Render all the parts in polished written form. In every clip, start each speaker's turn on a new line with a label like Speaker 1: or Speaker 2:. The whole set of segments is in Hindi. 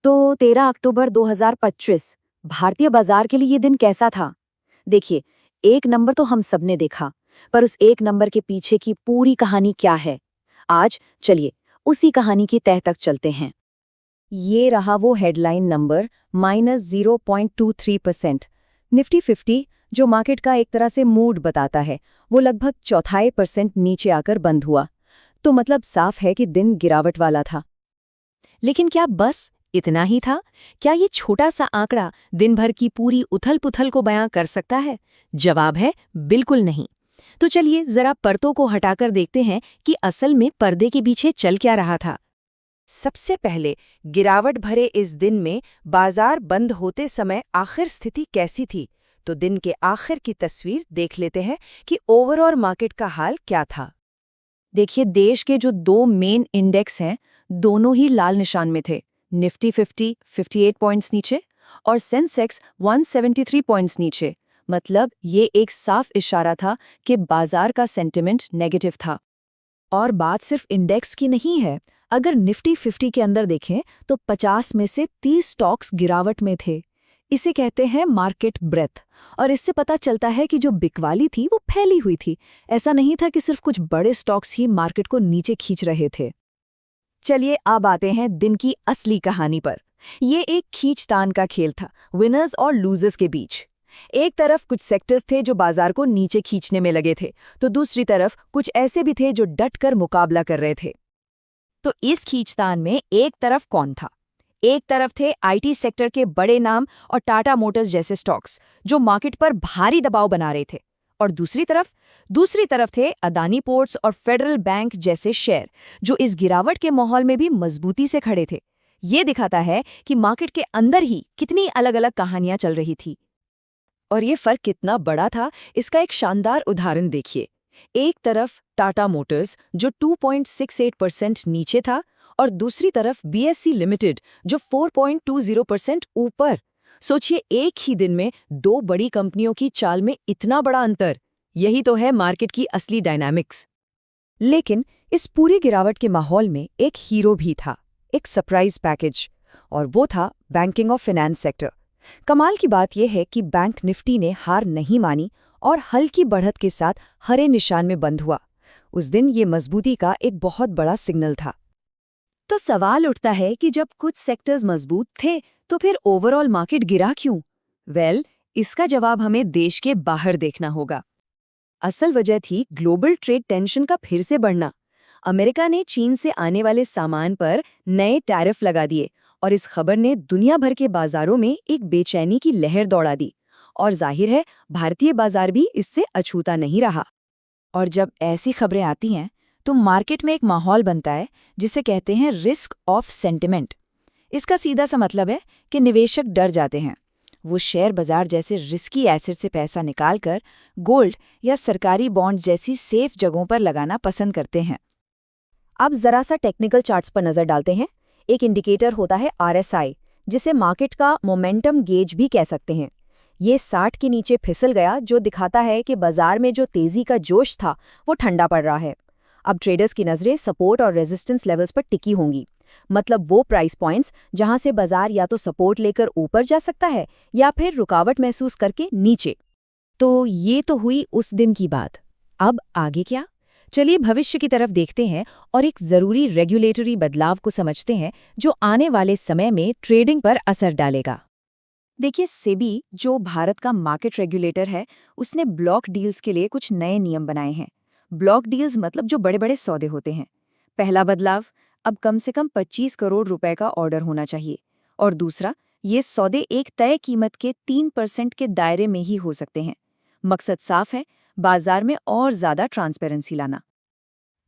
Speaker 1: तो 13 अक्टूबर 2025 भारतीय बाजार के लिए ये दिन कैसा था? देखिए, एक नंबर तो हम सबने देखा, पर उस एक नंबर के पीछे की पूरी कहानी क्या है? आज चलिए उसी कहानी की तह तक चलते हैं। ये रहा वो हेडलाइन नंबर -0.23%। निफ्टी 50 जो मार्केट का एक तरह से मूड बताता है, वो लगभग 0.25% नीचे आकर बंद हुआ। तो मतलब साफ है कि दिन गिरावट वाला था।
Speaker 2: लेकिन क्या बस इतना ही था? क्या ये छोटा सा आंकड़ा दिन भर की पूरी उथल-पुथल को बयां कर सकता है? जवाब है बिल्कुल नहीं। तो चलिए जरा पर्दों को हटाकर देखते हैं कि असल में पर्दे के पीछे चल क्या रहा था।
Speaker 3: सबसे पहले गिरावट भरे इस दिन में बाजार बंद होते समय आखिर स्थिति कैसी थी? तो दिन के आखिर की तस्वीर देख लेते हैं कि ओवरऑल मार्केट का हाल क्या था।
Speaker 1: देखिए, देश के जो दो मेन इंडेक्स हैं, दोनों ही लाल निशान में थे। निफ्टी 50 58 पॉइंट्स नीचे और सेंसेक्स 173 पॉइंट्स नीचे। मतलब ये एक साफ इशारा था कि बाजार का सेंटिमेंट नेगेटिव था। और बात सिर्फ इंडेक्स की नहीं है। अगर निफ्टी 50 के अंदर देखें तो 50 में से 30 स्टॉक्स गिरावट में थे। इसे कहते हैं मार्केट ब्रेथ। और इससे पता चलता है कि जो बिकवाली थी वो फैली हुई थी। ऐसा नहीं था कि सिर्फ कुछ बड़े स्टॉक्स ही मार्केट को नीचे खींच रहे थे। चलिए अब आते हैं दिन की असली कहानी पर। ये एक खींचतान का खेल था, विनर्स और लूजर्स के बीच। एक तरफ कुछ सेक्टर्स थे जो बाजार को नीचे खींचने में लगे थे, तो दूसरी तरफ कुछ ऐसे भी थे जो डटकर मुकाबला कर रहे थे। तो इस खींचतान में एक तरफ कौन था? एक तरफ थे आईटी सेक्टर के बड़े नाम और टाटा मोटर्स जैसे स्टॉक्स जो मार्केट पर भारी दबाव बना रहे थे। और दूसरी तरफ थे अदानी पोर्ट्स और फेडरल बैंक जैसे शेयर जो इस गिरावट के माहौल में भी मजबूती से खड़े थे। ये दिखाता है कि मार्केट के अंदर ही कितनी अलग-अलग कहानियां चल रही थी। और ये फर्क कितना बड़ा था, इसका एक शानदार उदाहरण देखिए। एक तरफ टाटा मोटर्स जो 2.68% नीचे था और दूसरी तरफ बीएसई लिमिटेड जो 4.20% ऊपर। सोचिए, एक ही दिन में दो बड़ी कंपनियों की चाल में इतना बड़ा अंतर। यही तो है मार्केट की असली डायनामिक्स। लेकिन इस पूरी गिरावट के माहौल में एक हीरो भी था, एक सरप्राइज पैकेज, और वो था बैंकिंग और फाइनेंस सेक्टर। कमाल की बात यह है कि बैंक निफ्टी ने हार नहीं मानी और हल्की बढ़त के साथ हरे निशान में बंद हुआ। उस दिन ये मजबूती का एक बहुत बड़ा सिग्नल था। तो सवाल उठता है कि जब कुछ सेक्टर्स मजबूत थे तो फिर ओवरऑल मार्केट गिरा क्यों? इसका जवाब हमें देश के बाहर देखना होगा। असल वजह थी ग्लोबल ट्रेड टेंशन का फिर से बढ़ना। अमेरिका ने चीन से आने वाले सामान पर नए टैरिफ लगा दिए और इस खबर ने दुनिया भर के बाजारों में एक बेचैनी की लहर दौड़ा दी। और जाहिर है भारतीय बाजार भी इससे अछूता नहीं रहा। और जब ऐसी खबरें आती हैं तो मार्केट में एक माहौल बनता है जिसे कहते हैं रिस्क ऑफ सेंटिमेंट। इसका सीधा सा मतलब है कि निवेशक डर जाते हैं। वो शेयर बाजार जैसे रिस्की एसेट से पैसा निकालकर गोल्ड या सरकारी बॉन्ड जैसी सेफ जगहों पर लगाना पसंद करते हैं। अब जरा सा टेक्निकल चार्ट्स पर नजर डालते हैं। एक इंडिकेटर होता है RSI, जिसे मार्केट का मोमेंटम गेज भी कह सकते हैं। ये 60 के नीचे फिसल गया, जो दिखाता है कि बाजार में जो तेजी का जोश था वो ठंडा पड़ रहा है। अब ट्रेडर्स की नजरें सपोर्ट और रेजिस्टेंस लेवल्स पर टिकी होंगी। मतलब वो प्राइस पॉइंट्स जहां से बाजार या तो सपोर्ट लेकर ऊपर जा सकता है या फिर रुकावट महसूस करके नीचे। तो ये तो हुई उस दिन की बात। अब आगे क्या? चलिए भविष्य की तरफ देखते हैं और एक जरूरी रेगुलेटरी बदलाव को समझते हैं जो आने वाले समय में ट्रेडिंग पर असर डालेगा। देखिए, सेबी जो भारत का मार्केट रेगुलेटर है, उसने ब्लॉक डील्स के लिए कुछ नए नियम बनाए हैं। ब्लॉक डील्स मतलब जो बड़े बड़े सौदे होते हैं। पहला बदलाव, अब कम से कम 25 करोड़ रुपए का ऑर्डर होना चाहिए। और दूसरा, ये सौदे एक तय कीमत के 3% के दायरे में ही हो सकते हैं। मकसद साफ है, बाजार में और ज्यादा ट्रांसपेरेंसी लाना।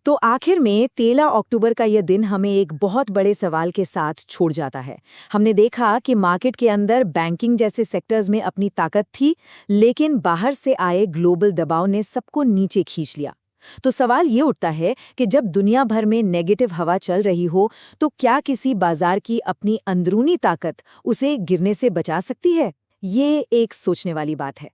Speaker 1: तो आखिर में 13 अक्टूबर का यह दिन हमें एक बहुत बड़े सवाल के साथ छोड़ जाता है। हमने देखा कि मार्केट के अंदर बैंकिंग जैसे सेक्टर्स में अपनी ताकत थी, लेकिन बाहर से आए ग्लोबल दबाव ने सबको नीचे खींच लिया। तो सवाल ये उठता है कि जब दुनिया भर में नेगेटिव हवा चल रही हो, तो क्या किसी बाजार की अपनी अंदरूनी ताकत उसे गिरने से बचा सकती है? ये एक सोचने वाली बात है।